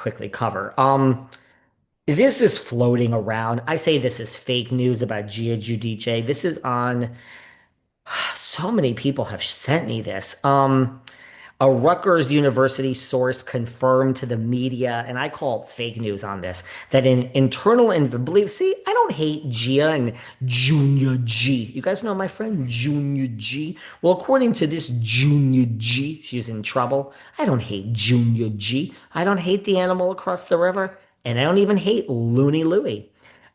quickly cover. This is floating around. I say this is fake news about Gia Giudice. This is on, so many people have sent me this. A Rutgers University source confirmed to the media, and I call it fake news on this, that in internal and believe, see, I don't hate Gia and Junior G. You guys know my friend Junior G? Well, according to this Junior G, she's in trouble. I don't hate Junior G. I don't hate the animal across the river, and I don't even hate Looney Louie.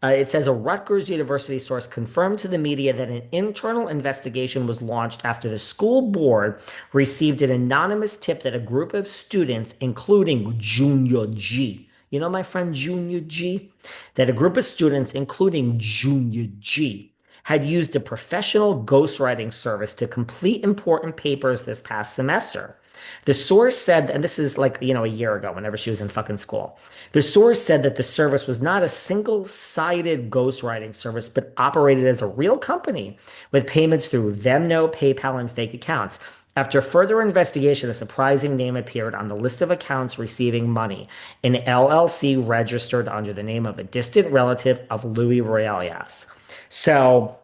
It says a Rutgers University source confirmed to the media that an internal investigation was launched after the school board received an anonymous tip that a group of students, including Junior G, you know my friend Junior G, that a group of students, including Junior G, had used a professional ghostwriting service to complete important papers this past semester. The source said, and this is like, a year ago, whenever she was in fucking school. The source said that the service was not a single-sided ghostwriting service, but operated as a real company with payments through Venmo, PayPal, and fake accounts. After further investigation, a surprising name appeared on the list of accounts receiving money, an LLC registered under the name of a distant relative of Luis Ruelas. So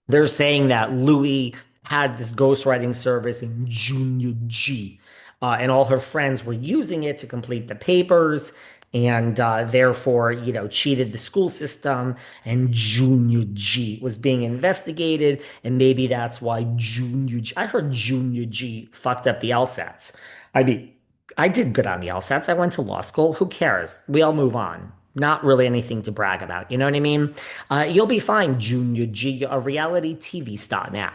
they're saying that Louis had this ghostwriting service in Junior G, and all her friends were using it to complete the papers, and therefore, cheated the school system. And Junior G was being investigated, and maybe that's why Junior G. I heard Junior G fucked up the LSATs. I mean, I did good on the LSATs. I went to law school. Who cares? We all move on. Not really anything to brag about. You know what I mean? You'll be fine, Junior G, a reality TV star now.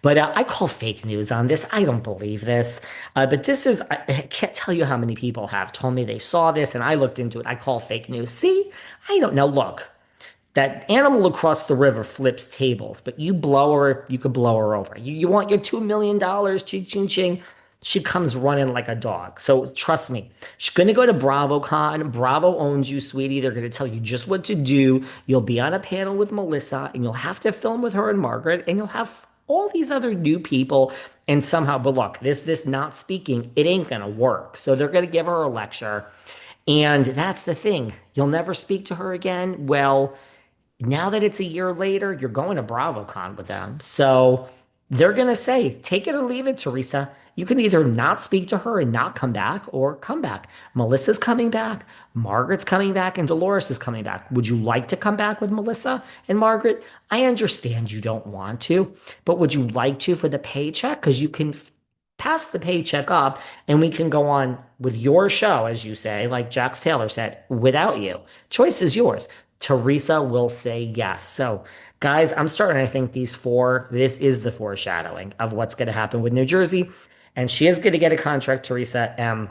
But I call fake news on this. I don't believe this. But this is, I can't tell you how many people have told me they saw this and I looked into it. I call fake news. See, I don't know. Look, that animal across the river flips tables, but you blow her, you could blow her over. You want your $2 million, ching, ching, ching. She comes running like a dog. So trust me, she's going to go to BravoCon. Bravo owns you, sweetie. They're going to tell you just what to do. You'll be on a panel with Melissa, and you'll have to film with her and Margaret, and you'll have all these other new people. And somehow, but look, this not speaking, it ain't going to work. So they're going to give her a lecture. And that's the thing. You'll never speak to her again. Well, now that it's a year later, you're going to BravoCon with them. So they're going to say, take it or leave it, Teresa. You can either not speak to her and not come back or come back. Melissa's coming back. Margaret's coming back and Dolores is coming back. Would you like to come back with Melissa and Margaret? I understand you don't want to, but would you like to for the paycheck? Because you can pass the paycheck up and we can go on with your show, as you say, like Jax Taylor said, without you. Choice is yours. Teresa will say yes. So, guys, I'm starting to think this is the foreshadowing of what's going to happen with New Jersey. And she is going to get a contract, Teresa.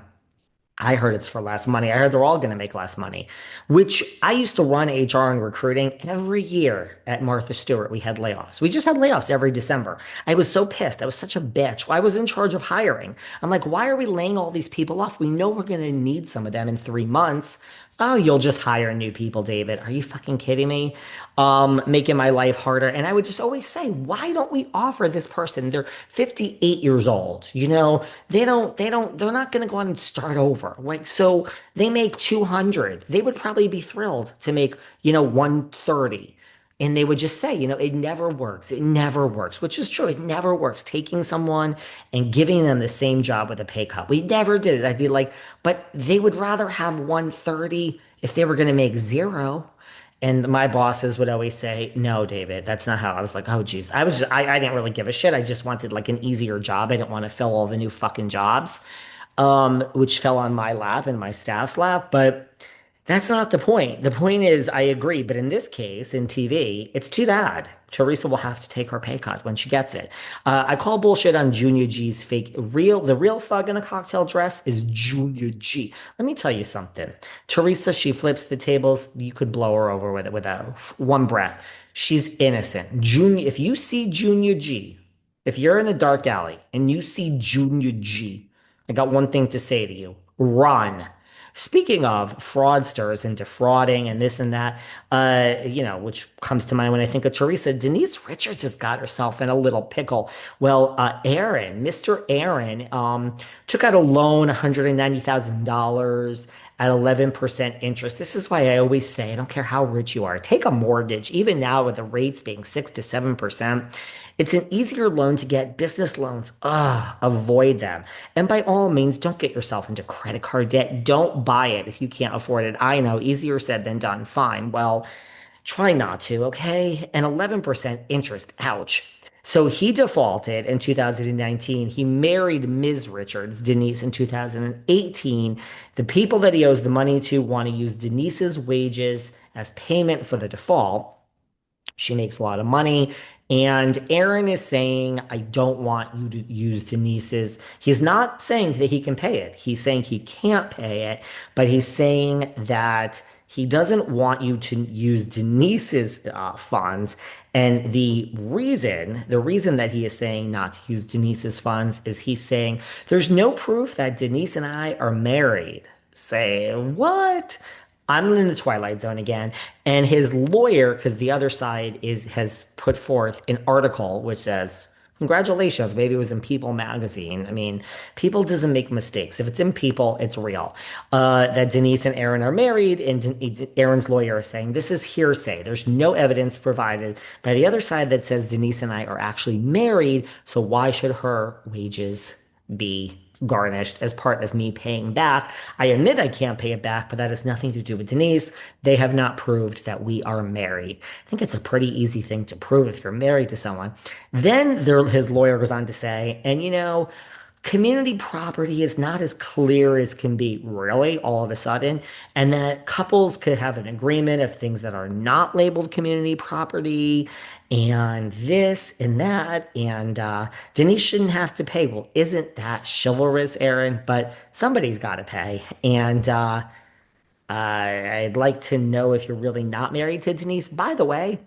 I heard it's for less money. I heard they're all going to make less money, which I used to run HR and recruiting every year at Martha Stewart. We had layoffs. We just had layoffs every December. I was so pissed. I was such a bitch. I was in charge of hiring. I'm like, why are we laying all these people off? We know we're going to need some of them in 3 months. Oh, you'll just hire new people, David. Are you fucking kidding me? Making my life harder. And I would just always say, why don't we offer this person? They're 58 years old. They're not going to go on and start over. Like, so they make 200. They would probably be thrilled to make, 130. And they would just say, it never works. It never works, which is true. It never works. Taking someone and giving them the same job with a pay cut. We never did it. I'd be like, but they would rather have 130 if they were going to make zero. And my bosses would always say, no, David, that's not how. I was like, oh, geez. I didn't really give a shit. I just wanted like an easier job. I didn't want to fill all the new fucking jobs, which fell on my lap and my staff's lap. But that's not the point. The point is, I agree. But in this case, in TV, it's too bad. Teresa will have to take her pay cut when she gets it. I call bullshit on Junior G's fake. The real thug in a cocktail dress is Junior G. Let me tell you something. Teresa, she flips the tables. You could blow her over with it without one breath. She's innocent. If you see Junior G, if you're in a dark alley and you see Junior G, I got one thing to say to you. Run. Speaking of fraudsters and defrauding and this and that, which comes to mind when I think of Teresa, Denise Richards has got herself in a little pickle. Well, Mr. Aaron, took out a loan, $190,000, at 11% interest. This is why I always say, I don't care how rich you are, take a mortgage. Even now with the rates being 6 to 7%, it's an easier loan to get. Business loans, avoid them. And by all means, don't get yourself into credit card debt. Don't buy it if you can't afford it. I know, easier said than done. Fine. Well, try not to, okay? And 11% interest, ouch. So he defaulted in 2019. He married Ms. Richards, Denise, in 2018. The people that he owes the money to want to use Denise's wages as payment for the default. She makes a lot of money. And Aaron is saying, I don't want you to use Denise's. He's not saying that he can pay it. He's saying he can't pay it, but he's saying that he doesn't want you to use Denise's funds. And the reason that he is saying not to use Denise's funds is he's saying there's no proof that Denise and I are married. Say, what? I'm in the twilight zone again. And his lawyer, because the other side has put forth an article which says, congratulations, maybe it was in People magazine. I mean, People doesn't make mistakes. If it's in People, it's real. That Denise and Aaron are married, and Aaron's lawyer is saying this is hearsay. There's no evidence provided by the other side that says Denise and I are actually married. So why should her wages be garnished as part of me paying back? I admit I can't pay it back, but that has nothing to do with Denise. They have not proved that we are married. I think it's a pretty easy thing to prove if you're married to someone. Then his lawyer goes on to say, and community property is not as clear as can be, really, all of a sudden, and that couples could have an agreement of things that are not labeled community property, and this and that, and Denise shouldn't have to pay. Well, isn't that chivalrous, Aaron? But somebody's got to pay, and I'd like to know if you're really not married to Denise. By the way,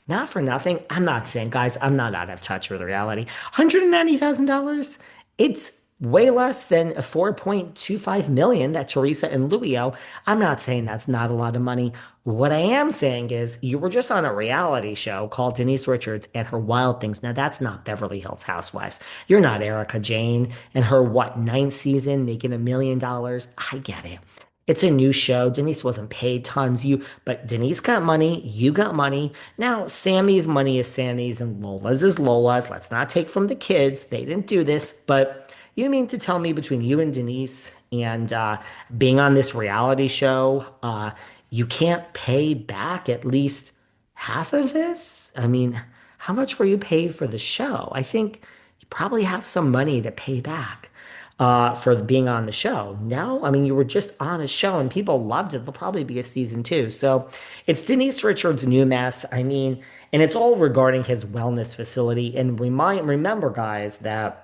not for nothing, I'm not saying, guys, I'm not out of touch with reality. $190,000. It's way less than a 4.25 million that Teresa and Louis owe. I'm not saying that's not a lot of money. What I am saying is you were just on a reality show called Denise Richards and Her Wild Things. Now that's not Beverly Hills Housewives. You're not Erica Jane and her what, ninth season making $1 million. I get it. It's a new show. Denise wasn't paid tons. But Denise got money. You got money. Now, Sammy's money is Sammy's and Lola's is Lola's. Let's not take from the kids. They didn't do this. But you mean to tell me between you and Denise and being on this reality show, you can't pay back at least half of this? I mean, how much were you paid for the show? I think you probably have some money to pay back for being on the show. No, I mean, you were just on a show and people loved it. There'll probably be a season two. So it's Denise Richards' new mess. I mean, and it's all regarding his wellness facility. And remember, guys, that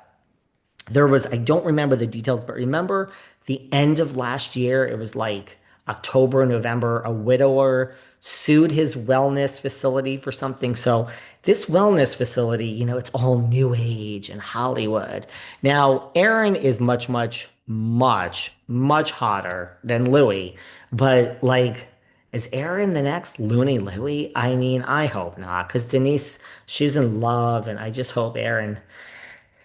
there was, I don't remember the details, but remember the end of last year, it was like October, November, a widower sued his wellness facility for something. So this wellness facility, it's all new age and Hollywood. Now, Aaron is much, much, much, much hotter than Louis, but like, is Aaron the next Looney Louis? I mean, I hope not, because Denise, she's in love, and I just hope Aaron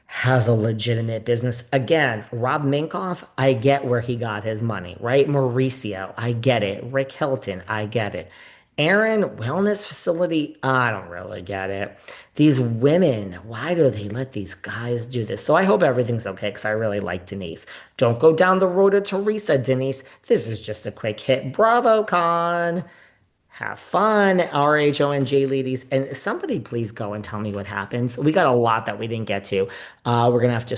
has a legitimate business. Again, Rob Minkoff, I get where he got his money, right? Mauricio, I get it. Rick Hilton, I get it. Aaron, wellness facility, I don't really get it. These women, why do they let these guys do this? So I hope everything's okay because I really like Denise. Don't go down the road of Teresa, Denise. This is just a quick hit. BravoCon. Have fun, RHONJ ladies. And somebody please go and tell me what happens. We got a lot that we didn't get to. We're going to have to